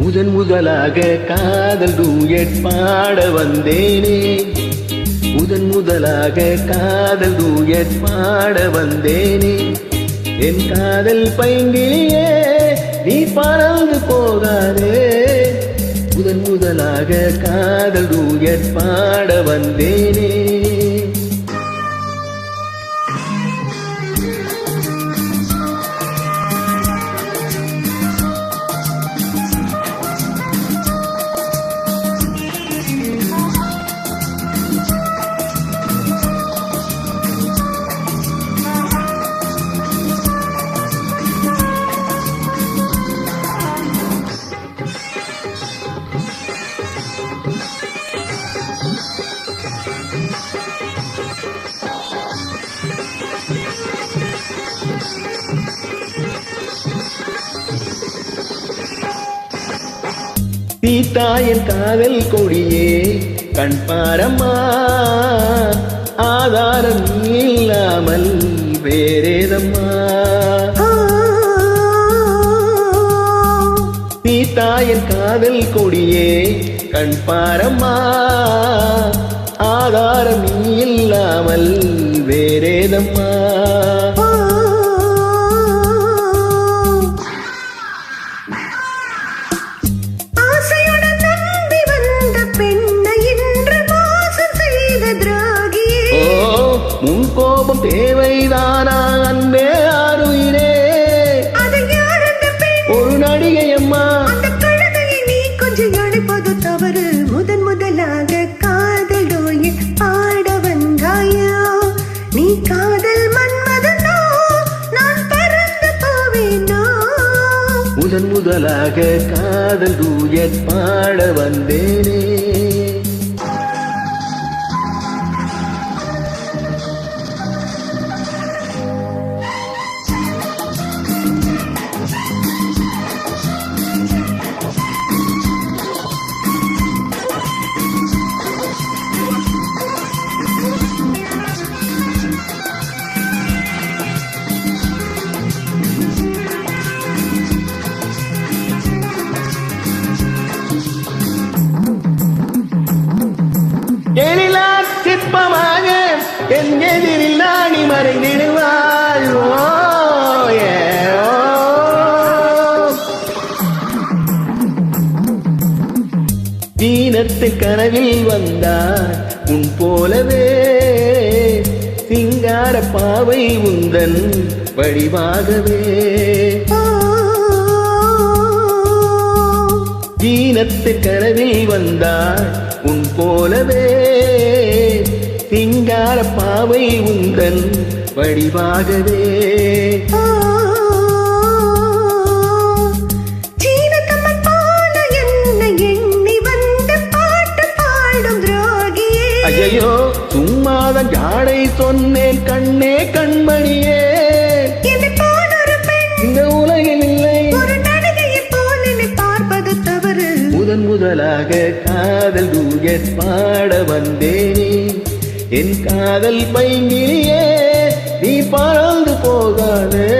முதன் முதலாக காதல் டூயட் பாட வந்தேனே, முதன் முதலாக காதல் டூயட் பாட வந்தேனே. என் காதல் பைங்கிலியே நீ பறந்து போகாதே, முதன் முதலாக காதல் டூயட் பாட வந்தேனே. சீதாயன் காதல் கொடியே கண் பாரம்மா, ஆதாரம் இல்லாமல் வேறேதம்மா. சீதாயன் காதல் கொடியே கண் பாரம்மா, ஆதாரம் இல்லாமல் வேறேதம்மா. உன் கோபம் தேவைதானா அன்பே ஆருயிரே, ஒரு நடிகை அம்மா. நீ கொஞ்சம் அழைப்பது தவறு. முதன் முதலாக காதல் டூயட் பாட வந்தாயோ, நீ காதல் மன்மதனோ, நான் பறந்து போவேனோ. முதன் முதலாக காதல் டூயட் பாட வந்தேனே. எழிலா சிற்பமாக என் எதிரில் நாணி மறைந்திடுவாள். தீனத்தில் கனவில் வந்தார் உன் போலவே, சிங்கார பாவை உந்தன் வடிவாகவே. தீனத்தில் கனவில் வந்தார் உன் போலவே, சிங்கார பாவை உந்தன் வடிவாகவே. ஐயோ சும்மாதான் ஜாடை சொன்னேன் கண்ணே கண்மணியே, இந்த உலகில் இல்லை பார்ப்பது தவறு. முதன் முதலாக காதல் டூயட் பாட வந்தேனே, என் காதல் பைங்கிலியே நீ பறந்து போகாதே.